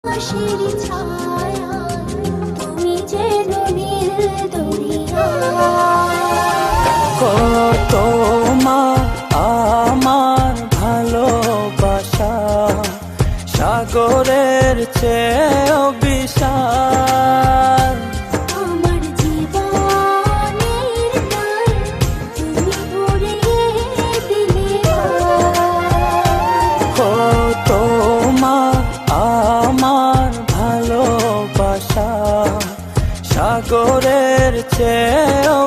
আকাশের ছায়া তুমি যেন নীল দরিয়া। কত মা আমার ভালোবাসা সাগরের চেয়েও বিশাল। আমার জীবনের গান তুমি ভরিয়ে দিলে কত মা আমার ভালোবাসা সাগরের চেয়েও